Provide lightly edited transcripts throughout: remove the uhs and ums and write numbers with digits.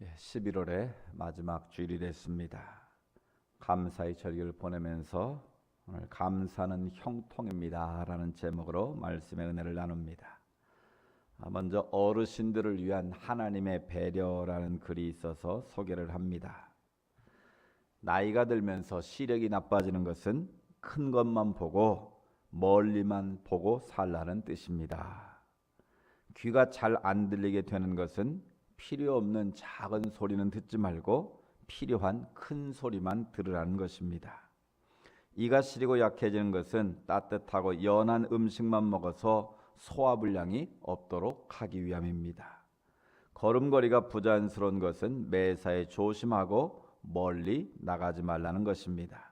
11월의 마지막 주일이 됐습니다. 감사의 절기를 보내면서 오늘 감사는 형통입니다 라는 제목으로 말씀의 은혜를 나눕니다. 먼저 어르신들을 위한 하나님의 배려라는 글이 있어서 소개를 합니다. 나이가 들면서 시력이 나빠지는 것은 큰 것만 보고 멀리만 보고 살라는 뜻입니다. 귀가 잘 안 들리게 되는 것은 필요 없는 작은 소리는 듣지 말고 필요한 큰 소리만 들으라는 것입니다. 이가 시리고 약해지는 것은 따뜻하고 연한 음식만 먹어서 소화불량이 없도록 하기 위함입니다. 걸음걸이가 부자연스러운 것은 매사에 조심하고 멀리 나가지 말라는 것입니다.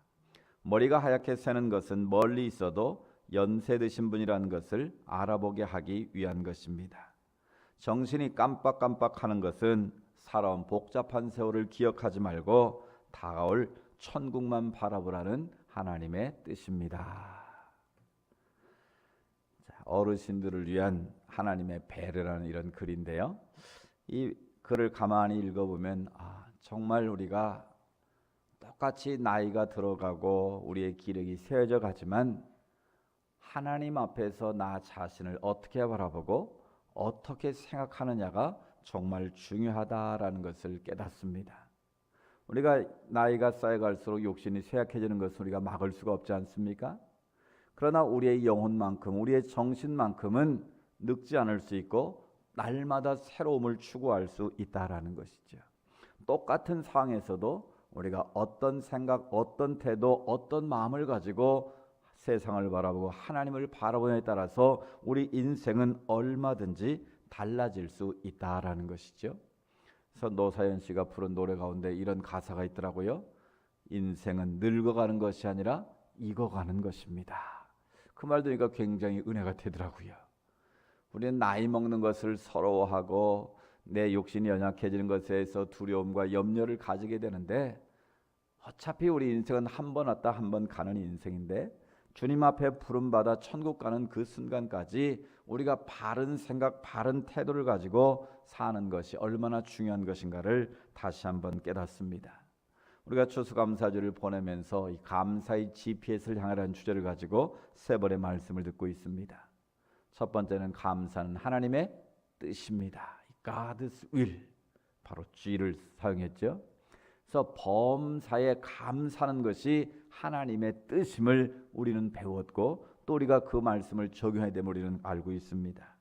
머리가 하얗게 새는 것은 멀리 있어도 연세 드신 분이라는 것을 알아보게 하기 위한 것입니다. 정신이 깜빡깜빡하는 것은 살아온 복잡한 세월을 기억하지 말고 다가올 천국만 바라보라는 하나님의 뜻입니다. 어르신들을 위한 하나님의 배려라는 이런 글인데요. 이 글을 가만히 읽어보면 정말 우리가 똑같이 나이가 들어가고 우리의 기력이 세워져 가지만 하나님 앞에서 나 자신을 어떻게 바라보고 어떻게 생각하느냐가 정말 중요하다라는 것을 깨닫습니다. 우리가 나이가 쌓여갈수록 욕심이 쇠약해지는 것을 우리가 막을 수가 없지 않습니까? 그러나 우리의 영혼만큼 우리의 정신만큼은 늙지 않을 수 있고 날마다 새로움을 추구할 수 있다라는 것이죠. 똑같은 상황에서도 우리가 어떤 생각, 어떤 태도, 어떤 마음을 가지고 세상을 바라보고 하나님을 바라보냐에 따라서 우리 인생은 얼마든지 달라질 수 있다라는 것이죠. 그래서 노사연 씨가 부른 노래 가운데 이런 가사가 있더라고요. 인생은 늙어가는 것이 아니라 익어가는 것입니다. 그 말 들으니까 굉장히 은혜가 되더라고요. 우리는 나이 먹는 것을 서러워하고 내 욕심이 연약해지는 것에 대해서 두려움과 염려를 가지게 되는데 어차피 우리 인생은 한 번 왔다 한 번 가는 인생인데 주님 앞에 부름받아 천국 가는 그 순간까지 우리가 바른 생각, 바른 태도를 가지고 사는 것이 얼마나 중요한 것인가를 다시 한번 깨닫습니다. 우리가 추수감사주를 보내면서 이 감사의 GPS를 향하라는 주제를 가지고 세 번의 말씀을 듣고 있습니다. 첫 번째는 감사는 하나님의 뜻입니다. God's will, 바로 G를 사용했죠. 그래서 범사에 감사하는 것이 하나님의 뜻임을 우리는 배웠고 또 우리가 그 말씀을 적용해야 됨을 우리는 알고 있습니다.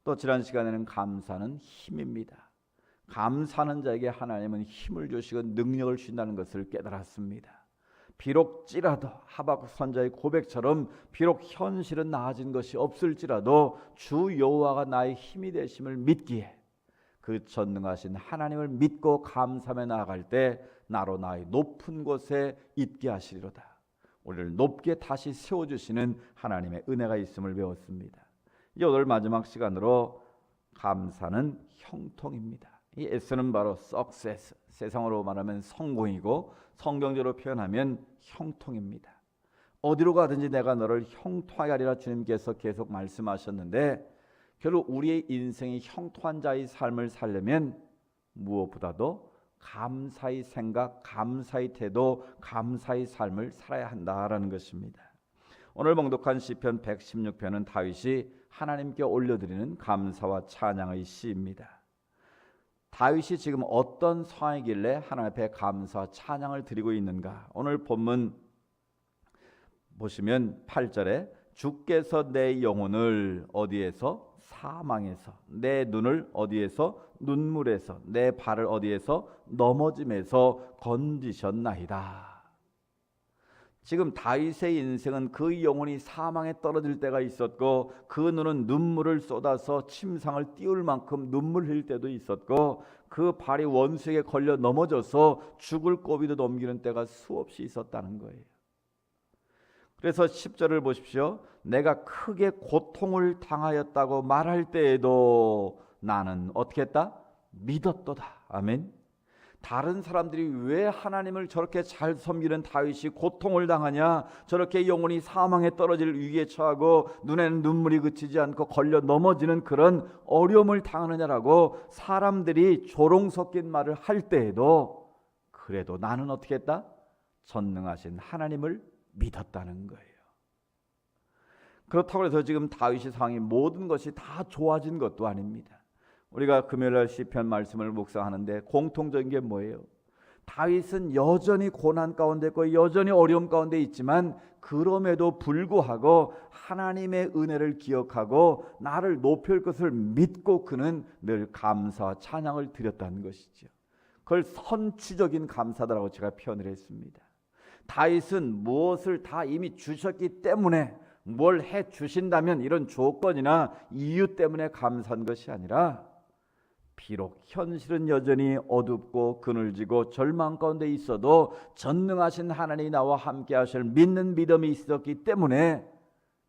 또 지난 시간에는 감사는 힘입니다. 감사하는 자에게 하나님은 힘을 주시고 능력을 주신다는 것을 깨달았습니다. 비록찌라도 하박국 선자의 고백처럼 비록 현실은 나아진 것이 없을지라도 주 여호와가 나의 힘이 되심을 믿기에 그 전능하신 하나님을 믿고 감사하며 나아갈 때 나로 나의 높은 곳에 있게 하시리로다. 우리를 높게 다시 세워주시는 하나님의 은혜가 있음을 배웠습니다. 이제 오늘 마지막 시간으로 감사는 형통입니다. 이 S는 바로 success, 세상으로 말하면 성공이고 성경적으로 표현하면 형통입니다. 어디로 가든지 내가 너를 형통하게 하리라 주님께서 계속 말씀하셨는데 결국 우리의 인생이 형통한 자의 삶을 살려면 무엇보다도 감사의 생각, 감사의 태도, 감사의 삶을 살아야 한다라는 것입니다. 오늘 봉독한 시편 116편은 다윗이 하나님께 올려드리는 감사와 찬양의 시입니다. 다윗이 지금 어떤 상황이길래 하나님 앞에 감사와 찬양을 드리고 있는가? 오늘 본문 보시면 8절에 주께서 내 영혼을 어디에서? 사망에서, 내 눈을 어디에서? 눈물에서, 내 발을 어디에서? 넘어짐에서 건지셨나이다. 지금 다윗의 인생은 그 영혼이 사망에 떨어질 때가 있었고 그 눈은 눈물을 쏟아서 침상을 띄울 만큼 눈물 흘릴 때도 있었고 그 발이 원수에게 걸려 넘어져서 죽을 고비도 넘기는 때가 수없이 있었다는 거예요. 그래서 10절을 보십시오. 내가 크게 고통을 당하였다고 말할 때에도 나는 어떻게 했다? 믿었도다. 아멘. 다른 사람들이 왜 하나님을 저렇게 잘 섬기는 다윗이 고통을 당하냐, 저렇게 영혼이 사망에 떨어질 위기에 처하고 눈에는 눈물이 그치지 않고 걸려 넘어지는 그런 어려움을 당하느냐라고 사람들이 조롱 섞인 말을 할 때에도 그래도 나는 어떻게 했다? 전능하신 하나님을 믿었다는 거예요. 그렇다고 해서 지금 다윗의 상황이 모든 것이 다 좋아진 것도 아닙니다. 우리가 금요일날 시편 말씀을 묵상하는데 공통적인 게 뭐예요? 다윗은 여전히 고난 가운데 있고 여전히 어려움 가운데 있지만 그럼에도 불구하고 하나님의 은혜를 기억하고 나를 높일 것을 믿고 그는 늘 감사와 찬양을 드렸다는 것이죠. 그걸 선취적인 감사다라고 제가 표현을 했습니다. 다윗은 무엇을 다 이미 주셨기 때문에, 뭘 해 주신다면 이런 조건이나 이유 때문에 감사한 것이 아니라, 비록 현실은 여전히 어둡고 그늘지고 절망 가운데 있어도 전능하신 하나님이 나와 함께 하실 믿는 믿음이 있었기 때문에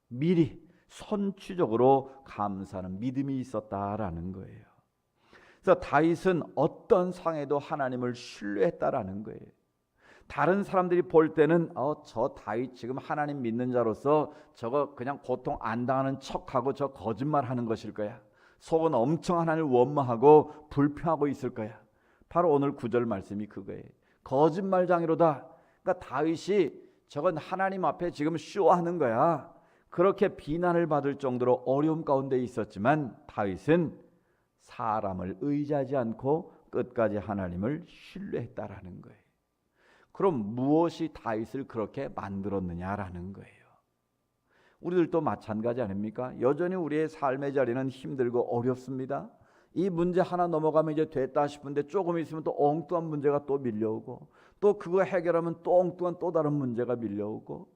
미리 선취적으로 감사하는 믿음이 있었다라는 거예요. 그래서 다윗은 어떤 상황에도 하나님을 신뢰했다라는 거예요. 다른 사람들이 볼 때는 저 다윗 지금 하나님 믿는 자로서 저거 그냥 고통 안 당하는 척하고 저 거짓말하는 것일 거야. 속은 엄청 하나님을 원망하고 불평하고 있을 거야. 바로 오늘 9절 말씀이 그거예요. 거짓말장이로다. 그러니까 다윗이 저건 하나님 앞에 지금 쇼하는 거야. 그렇게 비난을 받을 정도로 어려움 가운데 있었지만 다윗은 사람을 의지하지 않고 끝까지 하나님을 신뢰했다라는 거예요. 그럼 무엇이 다윗을 그렇게 만들었느냐라는 거예요. 우리들도 마찬가지 아닙니까? 여전히 우리의 삶의 자리는 힘들고 어렵습니다. 이 문제 하나 넘어가면 이제 됐다 싶은데 조금 있으면 또 엉뚱한 문제가 또 밀려오고, 또 그거 해결하면 또 엉뚱한 또 다른 문제가 밀려오고,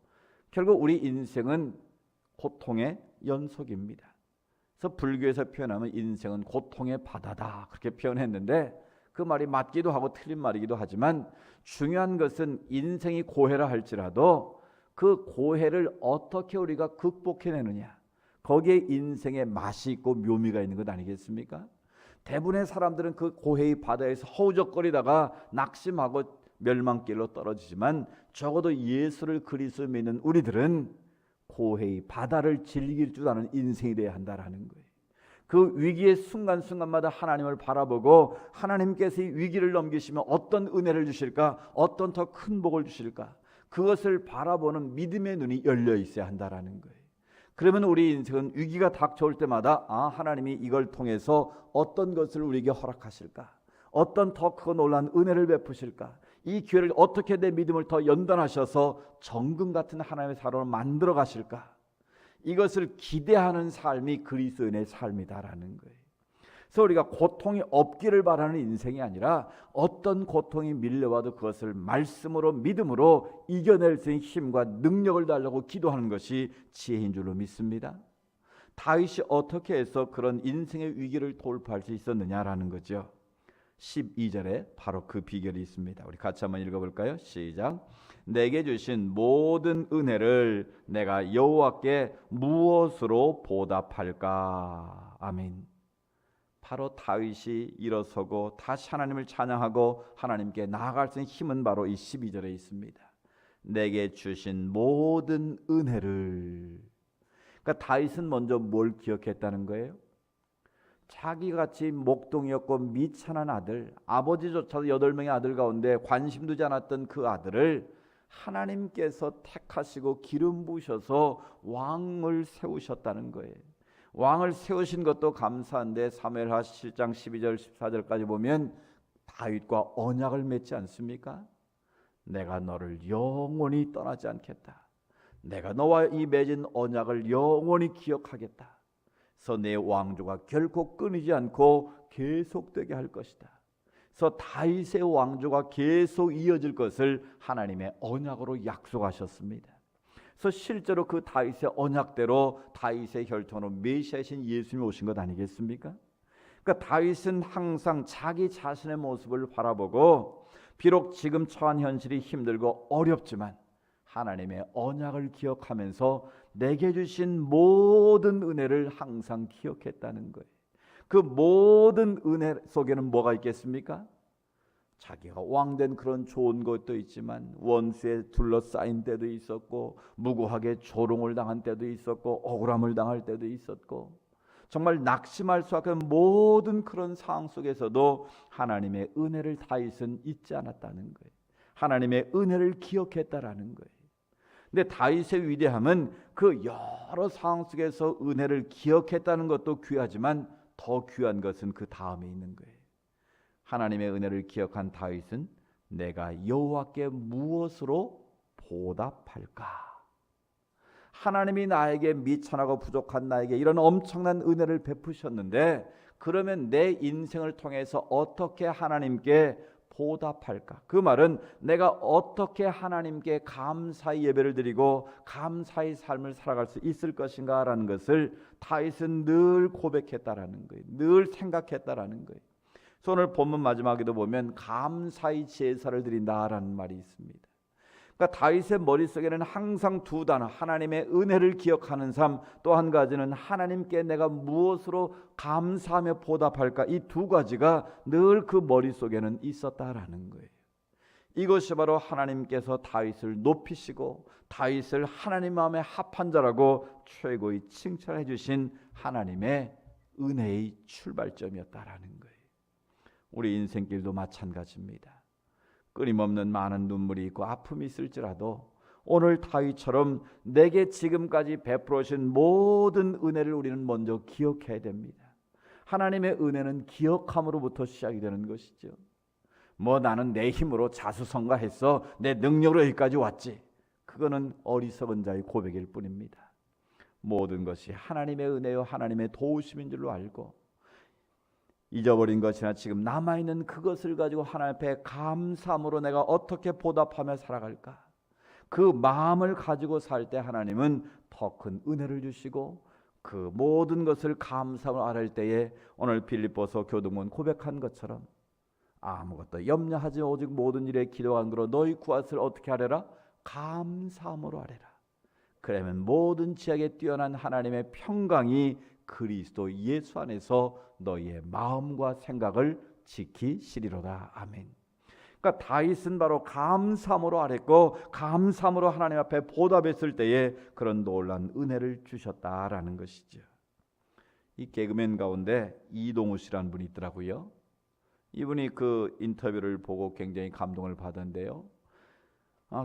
결국 우리 인생은 고통의 연속입니다. 그래서 불교에서 표현하면 인생은 고통의 바다다 그렇게 표현했는데, 그 말이 맞기도 하고 틀린 말이기도 하지만 중요한 것은 인생이 고해라 할지라도 그 고해를 어떻게 우리가 극복해내느냐, 거기에 인생의 맛이 있고 묘미가 있는 것 아니겠습니까? 대부분의 사람들은 그 고해의 바다에서 허우적거리다가 낙심하고 멸망길로 떨어지지만, 적어도 예수를 그리스도 믿는 우리들은 고해의 바다를 즐길 줄 아는 인생이 되어야 한다라는 거예요. 그 위기의 순간순간마다 하나님을 바라보고 하나님께서 이 위기를 넘기시면 어떤 은혜를 주실까, 어떤 더 큰 복을 주실까, 그것을 바라보는 믿음의 눈이 열려 있어야 한다라는 거예요. 그러면 우리 인생은 위기가 닥쳐올 때마다 하나님이 이걸 통해서 어떤 것을 우리에게 허락하실까, 어떤 더 크고 놀라운 은혜를 베푸실까, 이 기회를 어떻게 내 믿음을 더 연단하셔서 정금 같은 하나님의 사람을 만들어 가실까, 이것을 기대하는 삶이 그리스도인의 삶이다라는 거예요. 그래서 우리가 고통이 없기를 바라는 인생이 아니라 어떤 고통이 밀려와도 그것을 말씀으로 믿음으로 이겨낼 수 있는 힘과 능력을 달라고 기도하는 것이 지혜인 줄로 믿습니다. 다윗이 어떻게 해서 그런 인생의 위기를 돌파할 수 있었느냐라는 거죠. 12절에 바로 그 비결이 있습니다. 우리 같이 한번 읽어볼까요? 시작. 내게 주신 모든 은혜를 내가 여호와께 무엇으로 보답할까? 아멘. 바로 다윗이 일어서고 다시 하나님을 찬양하고 하나님께 나아갈 수 있는 힘은 바로 이 12절에 있습니다. 내게 주신 모든 은혜를. 그러니까 다윗은 먼저 뭘 기억했다는 거예요? 자기같이 목동이었고 미천한 아들, 아버지조차도 8명의 아들 가운데 관심 두지 않았던 그 아들을 하나님께서 택하시고 기름 부으셔서 왕을 세우셨다는 거예요. 왕을 세우신 것도 감사한데 사무엘하 7장 12절 14절까지 보면 다윗과 언약을 맺지 않습니까? 내가 너를 영원히 떠나지 않겠다. 내가 너와 이 맺은 언약을 영원히 기억하겠다. 그래서 내 왕조가 결코 끊이지 않고 계속되게 할 것이다. 그래서 다윗의 왕조가 계속 이어질 것을 하나님의 언약으로 약속하셨습니다. 그래서 실제로 그 다윗의 언약대로 다윗의 혈통으로 메시아이신 예수님이 오신 것 아니겠습니까? 그러니까 다윗은 항상 자기 자신의 모습을 바라보고 비록 지금 처한 현실이 힘들고 어렵지만 하나님의 언약을 기억하면서 내게 주신 모든 은혜를 항상 기억했다는 거예요. 그 모든 은혜 속에는 뭐가 있겠습니까? 자기가 왕된 그런 좋은 것도 있지만 원수에 둘러싸인 때도 있었고 무고하게 조롱을 당한 때도 있었고 억울함을 당할 때도 있었고 정말 낙심할 수 없는 모든 그런 상황 속에서도 하나님의 은혜를 다윗은 잊지 않았다는 거예요. 하나님의 은혜를 기억했다라는 거예요. 근데 다윗의 위대함은 그 여러 상황 속에서 은혜를 기억했다는 것도 귀하지만 더 귀한 것은 그 다음에 있는 거예요. 하나님의 은혜를 기억한 다윗은 내가 여호와께 무엇으로 보답할까? 하나님이 나에게 미천하고 부족한 나에게 이런 엄청난 은혜를 베푸셨는데 그러면 내 인생을 통해서 어떻게 하나님께 보답할까? 그 말은 내가 어떻게 하나님께 감사의 예배를 드리고 감사의 삶을 살아갈 수 있을 것인가 라는 것을 다윗은 늘 고백했다라는 거예요. 늘 생각했다라는 거예요. 오늘 본문 마지막에도 보면 감사의 제사를 드린다라는 말이 있습니다. 그러니까 다윗의 머릿속에는 항상 두 단어, 하나님의 은혜를 기억하는 삶, 또 한 가지는 하나님께 내가 무엇으로 감사하며 보답할까, 이 두 가지가 늘 그 머릿속에는 있었다라는 거예요. 이것이 바로 하나님께서 다윗을 높이시고 다윗을 하나님 마음에 합한 자라고 최고의 칭찬해 주신 하나님의 은혜의 출발점이었다라는 거예요. 우리 인생길도 마찬가지입니다. 끊임없는 많은 눈물이 있고 아픔이 있을지라도 오늘 다윗처럼 내게 지금까지 베풀어 주신 모든 은혜를 우리는 먼저 기억해야 됩니다. 하나님의 은혜는 기억함으로부터 시작이 되는 것이죠. 뭐 나는 내 힘으로 자수성가했어, 내 능력으로 여기까지 왔지, 그거는 어리석은 자의 고백일 뿐입니다. 모든 것이 하나님의 은혜요 하나님의 도우심인 줄로 알고 잊어버린 것이나 지금 남아있는 그것을 가지고 하나님 앞에 감사함으로 내가 어떻게 보답하며 살아갈까, 그 마음을 가지고 살 때 하나님은 더 큰 은혜를 주시고 그 모든 것을 감사함으로 아뢰을 때에 오늘 빌립보서 교동문 고백한 것처럼 아무것도 염려하지 오직 모든 일에 기도한 거로 너희 구하기를 어떻게 하래라? 감사함으로 하래라. 그러면 모든 지역에 뛰어난 하나님의 평강이 그리스도 예수 안에서 너희의 마음과 생각을 지키시리로다. 아멘. 그러니까 다윗은 바로 감사함으로 아뢰고 감사함으로 하나님 앞에 보답했을 때에 그런 놀라운 은혜를 주셨다라는 것이죠. 이 개그맨 가운데 이동우 씨라는 분이 있더라고요. 이분이 그 인터뷰를 보고 굉장히 감동을 받았는데요.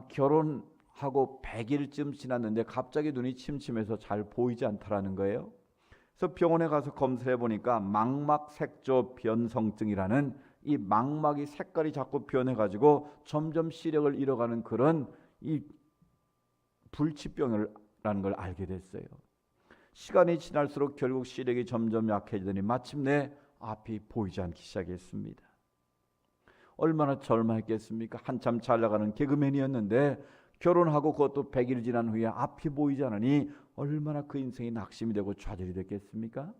결혼하고 100일쯤 지났는데 갑자기 눈이 침침해서 잘 보이지 않더라는 거예요. 그래서 병원에 가서 검사해 보니까 망막색조 변성증이라는 이 망막이 색깔이 자꾸 변해가지고 점점 시력을 잃어가는 그런 이 불치병이라는 걸 알게 됐어요. 시간이 지날수록 결국 시력이 점점 약해지더니 마침내 앞이 보이지 않기 시작했습니다. 얼마나 절망했겠습니까? 한참 잘 나가는 개그맨이었는데 결혼하고 그것도 100일 지난 후에 앞이 보이지 않으니 얼마나 그 인생이 낙심이 되고 좌절이 됐겠습니까?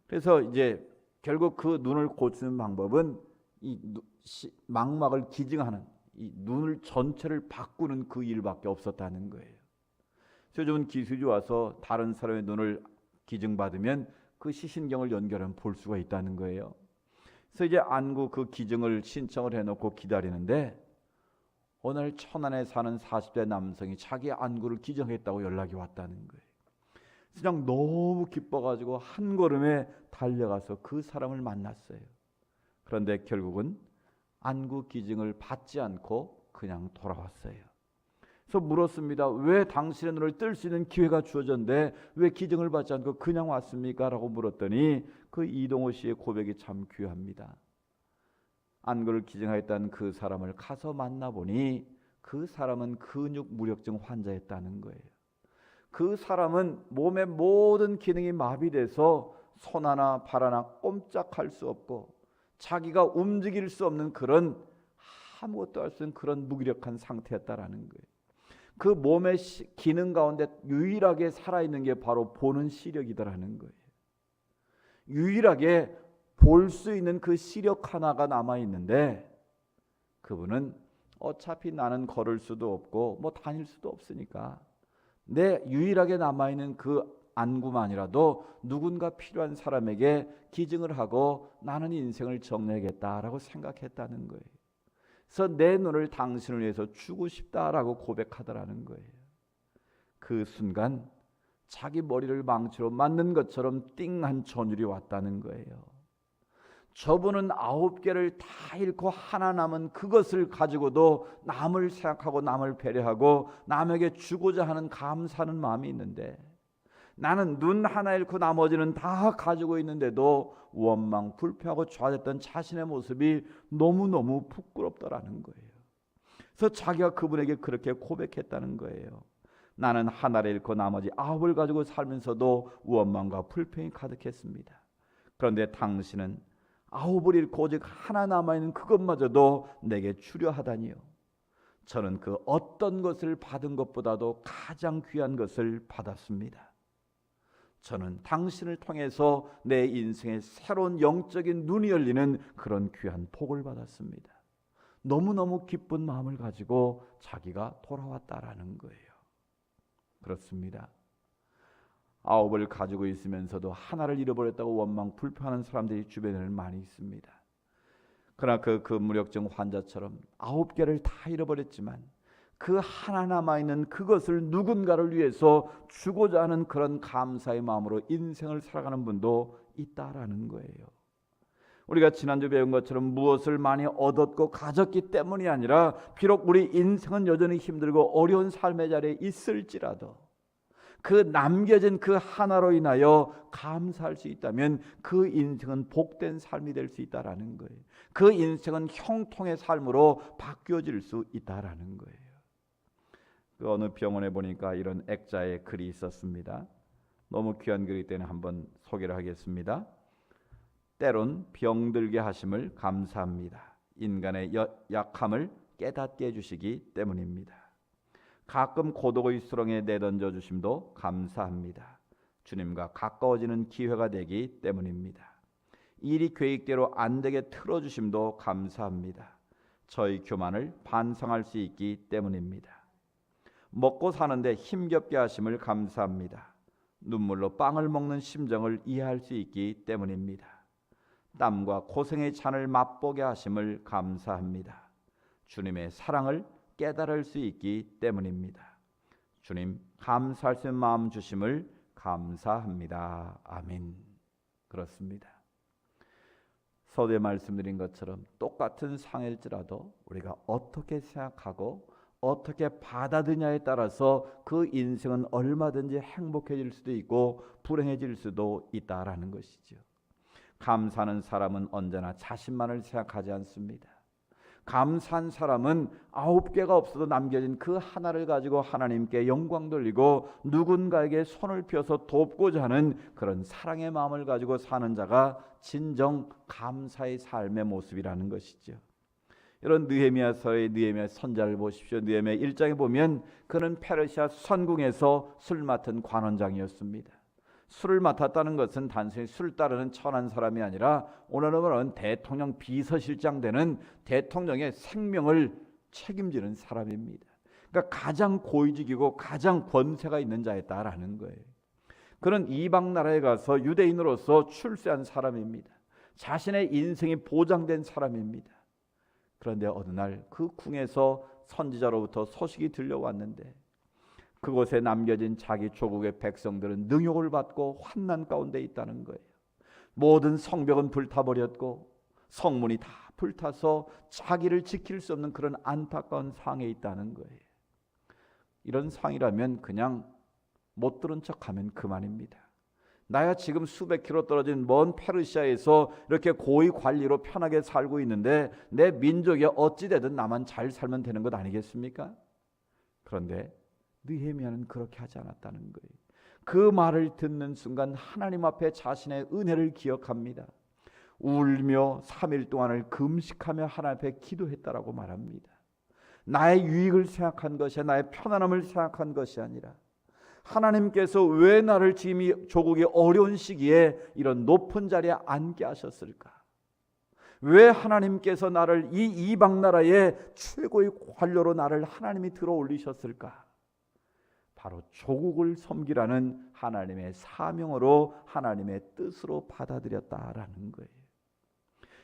그래서 이제 결국 그 눈을 고치는 방법은 이 망막을 기증하는 이 눈을 전체를 바꾸는 그 일밖에 없었다는 거예요. 요즘은 기술이 와서 다른 사람의 눈을 기증받으면 그 시신경을 연결하면 볼 수가 있다는 거예요. 그래서 이제 안구 그 기증을 신청을 해놓고 기다리는데 오늘 천안에 사는 40대 남성이 자기 안구를 기증했다고 연락이 왔다는 거예요. 그냥 너무 기뻐가지고 한 걸음에 달려가서 그 사람을 만났어요. 그런데 결국은 안구 기증을 받지 않고 그냥 돌아왔어요. 그래서 물었습니다. 왜 당신의 눈을 뜰 수 있는 기회가 주어졌는데 왜 기증을 받지 않고 그냥 왔습니까? 라고 물었더니 그 이동호 씨의 고백이 참 귀합니다. 안구를 기증하였다는 그 사람을 가서 만나보니 그 사람은 근육 무력증 환자였다는 거예요. 그 사람은 몸의 모든 기능이 마비돼서 손 하나 발 하나 꼼짝할 수 없고 자기가 움직일 수 없는 그런 아무것도 할 수 없는 그런 무기력한 상태였다라는 거예요. 그 몸의 기능 가운데 유일하게 살아있는 게 바로 보는 시력이더라는 거예요. 유일하게 볼 수 있는 그 시력 하나가 남아있는데 그분은 어차피 나는 걸을 수도 없고 뭐 다닐 수도 없으니까 내 유일하게 남아있는 그 안구만이라도 누군가 필요한 사람에게 기증을 하고 나는 인생을 정리하겠다라고 생각했다는 거예요. 그래서 내 눈을 당신을 위해서 주고 싶다라고 고백하더라는 거예요. 그 순간 자기 머리를 망치로 맞는 것처럼 띵한 전율이 왔다는 거예요. 저분은 9개를 다 잃고 하나 남은 그것을 가지고도 남을 생각하고 남을 배려하고 남에게 주고자 하는 감사하는 마음이 있는데, 나는 눈 하나 잃고 나머지는 다 가지고 있는데도 원망, 불평하고 좌절했던 자신의 모습이 너무너무 부끄럽더라는 거예요. 그래서 자기가 그분에게 그렇게 고백했다는 거예요. 나는 하나를 잃고 나머지 9을 가지고 살면서도 원망과 불평이 가득했습니다. 그런데 당신은 9을 잃고 오직 하나 남아있는 그것마저도 내게 주려 하다니요. 저는 그 어떤 것을 받은 것보다도 가장 귀한 것을 받았습니다. 저는 당신을 통해서 내 인생의 새로운 영적인 눈이 열리는 그런 귀한 복을 받았습니다. 너무너무 기쁜 마음을 가지고 자기가 돌아왔다라는 거예요. 그렇습니다. 9을 가지고 있으면서도 하나를 잃어버렸다고 원망, 불평하는 사람들이 주변에는 많이 있습니다. 그러나 그 무력증 환자처럼 9개를 다 잃어버렸지만 그 하나 남아있는 그것을 누군가를 위해서 주고자 하는 그런 감사의 마음으로 인생을 살아가는 분도 있다라는 거예요. 우리가 지난주 배운 것처럼 무엇을 많이 얻었고 가졌기 때문이 아니라, 비록 우리 인생은 여전히 힘들고 어려운 삶의 자리에 있을지라도 그 남겨진 그 하나로 인하여 감사할 수 있다면 그 인생은 복된 삶이 될 수 있다라는 거예요. 그 인생은 형통의 삶으로 바뀌어질 수 있다라는 거예요. 그 어느 병원에 보니까 이런 액자의 글이 있었습니다. 너무 귀한 글이기 때문에 한번 소개를 하겠습니다. 때론 병들게 하심을 감사합니다. 인간의 약함을 깨닫게 해주시기 때문입니다. 가끔 고독의 수렁에 내던져 주심도 감사합니다. 주님과 가까워지는 기회가 되기 때문입니다. 일이 계획대로 안 되게 틀어주심도 감사합니다. 저희 교만을 반성할 수 있기 때문입니다. 먹고 사는데 힘겹게 하심을 감사합니다. 눈물로 빵을 먹는 심정을 이해할 수 있기 때문입니다. 땀과 고생의 잔을 맛보게 하심을 감사합니다. 주님의 사랑을 깨달을 수 있기 때문입니다. 주님, 감사할 수 있는 마음 주심을 감사합니다. 아멘. 그렇습니다. 서두에 말씀드린 것처럼 똑같은 상일지라도 우리가 어떻게 생각하고 어떻게 받아들이냐에 따라서 그 인생은 얼마든지 행복해질 수도 있고 불행해질 수도 있다라는 것이죠. 감사하는 사람은 언제나 자신만을 생각하지 않습니다. 감사한 사람은 9개가 없어도 남겨진 그 하나를 가지고 하나님께 영광 돌리고 누군가에게 손을 펴서 돕고자 하는 그런 사랑의 마음을 가지고 사는 자가 진정 감사의 삶의 모습이라는 것이죠. 이런 느헤미야서의 느헤미야 선자를 보십시오. 느헤미야 1장에 보면 그는 페르시아 선궁에서 술 맡은 관원장이었습니다. 술을 맡았다는 것은 단순히 술 따르는 천한 사람이 아니라 오늘날 말하는 대통령 비서실장 되는 대통령의 생명을 책임지는 사람입니다. 그러니까 가장 고위직이고 가장 권세가 있는 자였다라는 거예요. 그는 이방 나라에 가서 유대인으로서 출세한 사람입니다. 자신의 인생이 보장된 사람입니다. 그런데 어느 날 그 궁에서 선지자로부터 소식이 들려왔는데 그곳에 남겨진 자기 조국의 백성들은 능욕을 받고 환난 가운데 있다는 거예요. 모든 성벽은 불타버렸고 성문이 다 불타서 자기를 지킬 수 없는 그런 안타까운 상황에 있다는 거예요. 이런 상이라면 그냥 못 들은 척하면 그만입니다. 나야 지금 수백 킬로 떨어진 먼 페르시아에서 이렇게 고위 관리로 편하게 살고 있는데 내 민족이 어찌되든 나만 잘 살면 되는 것 아니겠습니까? 그런데 느헤미야는 그렇게 하지 않았다는 거예요. 그 말을 듣는 순간 하나님 앞에 자신의 은혜를 기억합니다. 울며 3일 동안을 금식하며 하나님 앞에 기도했다라고 말합니다. 나의 유익을 생각한 것이 나의 편안함을 생각한 것이 아니라 하나님께서 왜 나를 지금 이 조국의 어려운 시기에 이런 높은 자리에 앉게 하셨을까? 왜 하나님께서 나를 이 이방 나라의 최고의 관료로 나를 하나님이 들어 올리셨을까? 바로 조국을 섬기라는 하나님의 사명으로 하나님의 뜻으로 받아들였다라는 거예요.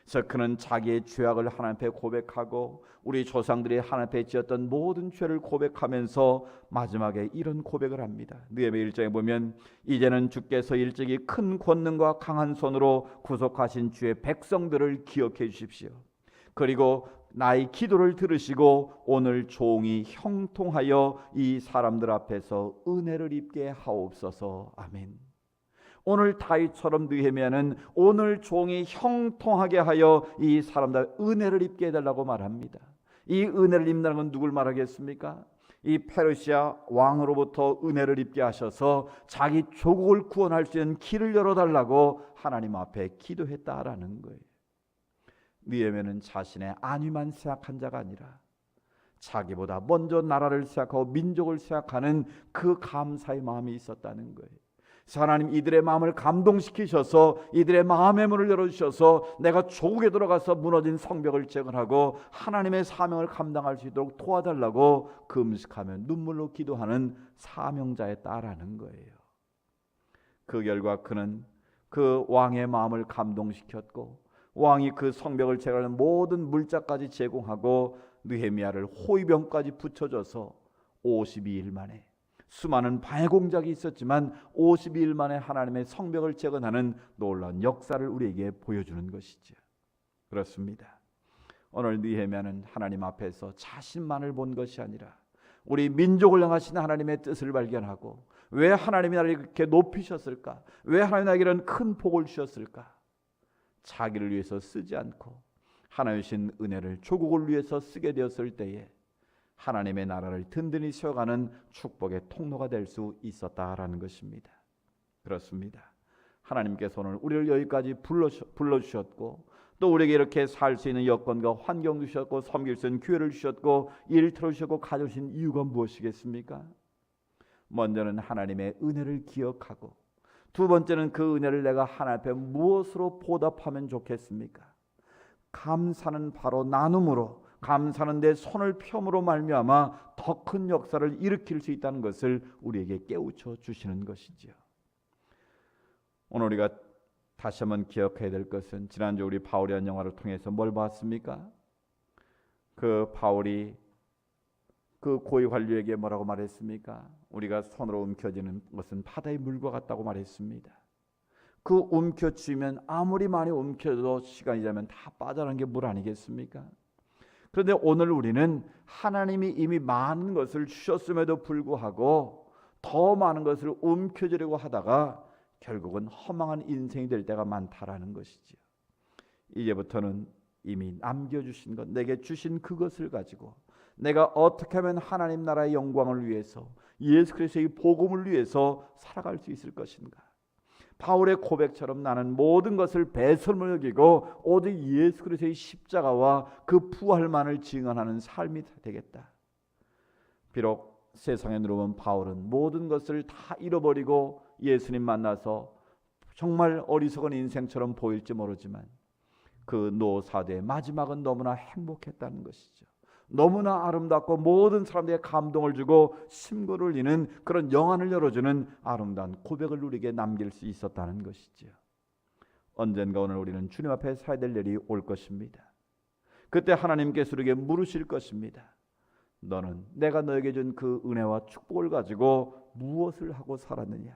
그래서 그는 자기의 죄악을 하나님 앞에 고백하고 우리 조상들이 하나님 앞에 지었던 모든 죄를 고백하면서 마지막에 이런 고백을 합니다. 느헤미야 1장에 보면 이제는 주께서 일찍이 큰 권능과 강한 손으로 구속하신 주의 백성들을 기억해 주십시오. 그리고 나의 기도를 들으시고 오늘 종이 형통하여 이 사람들 앞에서 은혜를 입게 하옵소서. 아멘. 오늘 다윗처럼 느헤미야는 오늘 종이 형통하게 하여 이 사람들 은혜를 입게 해달라고 말합니다. 이 은혜를 입는다는 건 누굴 말하겠습니까? 이 페르시아 왕으로부터 은혜를 입게 하셔서 자기 조국을 구원할 수 있는 길을 열어달라고 하나님 앞에 기도했다라는 거예요. 느헤미야는 자신의 안위만 생각한 자가 아니라 자기보다 먼저 나라를 생각하고 민족을 생각하는 그 감사의 마음이 있었다는 거예요. 하나님 이들의 마음을 감동시키셔서 이들의 마음의 문을 열어주셔서 내가 조국에 들어가서 무너진 성벽을 재건하고 하나님의 사명을 감당할 수 있도록 도와달라고 금식하며 눈물로 기도하는 사명자에 따라는 거예요. 그 결과 그는 그 왕의 마음을 감동시켰고 왕이 그 성벽을 재건하는 모든 물자까지 제공하고 느헤미야를 호위병까지 붙여줘서 52일 만에 수많은 방해 공작이 있었지만 52일 만에 하나님의 성벽을 재건하는 놀라운 역사를 우리에게 보여주는 것이죠. 그렇습니다. 오늘 느헤미야는 하나님 앞에서 자신만을 본 것이 아니라 우리 민족을 향하신 하나님의 뜻을 발견하고 왜 하나님이 나를 이렇게 높이셨을까? 왜 하나님이 나에게 이런 큰 복을 주셨을까? 자기를 위해서 쓰지 않고 하나님의 주신 은혜를 조국을 위해서 쓰게 되었을 때에 하나님의 나라를 든든히 세워가는 축복의 통로가 될 수 있었다라는 것입니다. 그렇습니다. 하나님께서 오늘 우리를 여기까지 불러주셨고 또 우리에게 이렇게 살 수 있는 여건과 환경 주셨고 섬길 수 있는 기회를 주셨고 일 틀어주셨고 가져오신 이유가 무엇이겠습니까? 먼저는 하나님의 은혜를 기억하고 두 번째는 그 은혜를 내가 하나님 앞에 무엇으로 보답하면 좋겠습니까? 감사는 바로 나눔으로 감사는 내 손을 펴므로 말미암아 더 큰 역사를 일으킬 수 있다는 것을 우리에게 깨우쳐 주시는 것이지요. 오늘 우리가 다시 한번 기억해야 될 것은 지난주 우리 바울이 한 영화를 통해서 뭘 봤습니까? 그 바울이 그 고위 관료에게 뭐라고 말했습니까? 우리가 손으로 움켜쥐는 것은 바다의 물과 같다고 말했습니다. 그 움켜쥐면 아무리 많이 움켜도 시간이 지나면 다 빠져나가는 게 물 아니겠습니까? 그런데 오늘 우리는 하나님이 이미 많은 것을 주셨음에도 불구하고 더 많은 것을 움켜쥐려고 하다가 결국은 허망한 인생이 될 때가 많다라는 것이지요. 이제부터는 이미 남겨주신 것, 내게 주신 그것을 가지고 내가 어떻게 하면 하나님 나라의 영광을 위해서 예수 그리스도의 복음을 위해서 살아갈 수 있을 것인가? 바울의 고백처럼 나는 모든 것을 배설물 여기고 오직 예수 그리스도의 십자가와 그 부활만을 증언하는 삶이 되겠다. 비록 세상에 누르면 바울은 모든 것을 다 잃어버리고 예수님 만나서 정말 어리석은 인생처럼 보일지 모르지만 그 노사대의 마지막은 너무나 행복했다는 것이죠. 너무나 아름답고 모든 사람들에게 감동을 주고 심고를 울리는 그런 영안을 열어주는 아름다운 고백을 우리에게 남길 수 있었다는 것이죠. 언젠가 오늘 우리는 주님 앞에 서야 될 일이 올 것입니다. 그때 하나님께서 우리에게 물으실 것입니다. 너는 내가 너에게 준 그 은혜와 축복을 가지고 무엇을 하고 살았느냐?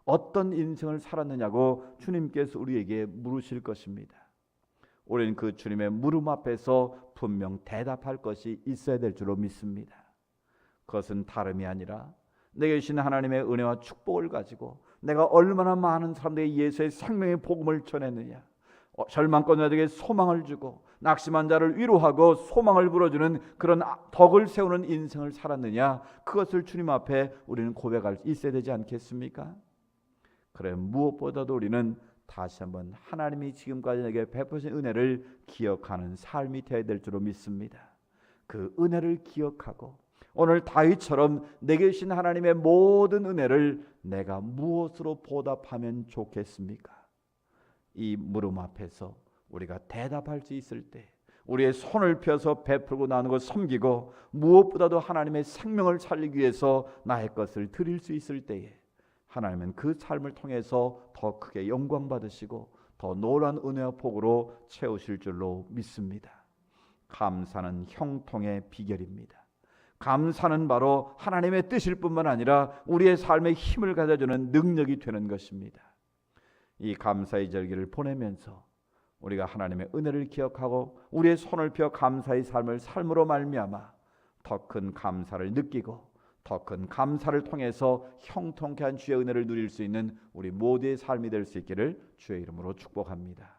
어떤 인생을 살았느냐고 주님께서 우리에게 물으실 것입니다. 우리는 그 주님의 물음 앞에서 분명 대답할 것이 있어야 될 줄로 믿습니다. 그것은 다름이 아니라 내게 주신 하나님의 은혜와 축복을 가지고 내가 얼마나 많은 사람들에게 예수의 생명의 복음을 전했느냐, 절망권자들에게 소망을 주고 낙심한 자를 위로하고 소망을 불어주는 그런 덕을 세우는 인생을 살았느냐, 그것을 주님 앞에 우리는 고백할 수 있어야 되지 않겠습니까? 그래, 무엇보다도 우리는 다시 한번 하나님이 지금까지 내게 베푸신 은혜를 기억하는 삶이 되어야 될 줄로 믿습니다. 그 은혜를 기억하고 오늘 다윗처럼 내게 주신 하나님의 모든 은혜를 내가 무엇으로 보답하면 좋겠습니까? 이 물음 앞에서 우리가 대답할 수 있을 때, 우리의 손을 펴서 베풀고 나누고 섬기고 무엇보다도 하나님의 생명을 살리기 위해서 나의 것을 드릴 수 있을 때에 하나님은 그 삶을 통해서 더 크게 영광 받으시고 더 놀라운 은혜와 복으로 채우실 줄로 믿습니다. 감사는 형통의 비결입니다. 감사는 바로 하나님의 뜻일 뿐만 아니라 우리의 삶에 힘을 가져주는 능력이 되는 것입니다. 이 감사의 절기를 보내면서 우리가 하나님의 은혜를 기억하고 우리의 손을 펴 감사의 삶을 삶으로 말미암아 더 큰 감사를 느끼고 더 큰 감사를 통해서 형통케 한 주의 은혜를 누릴 수 있는 우리 모두의 삶이 될 수 있기를 주의 이름으로 축복합니다.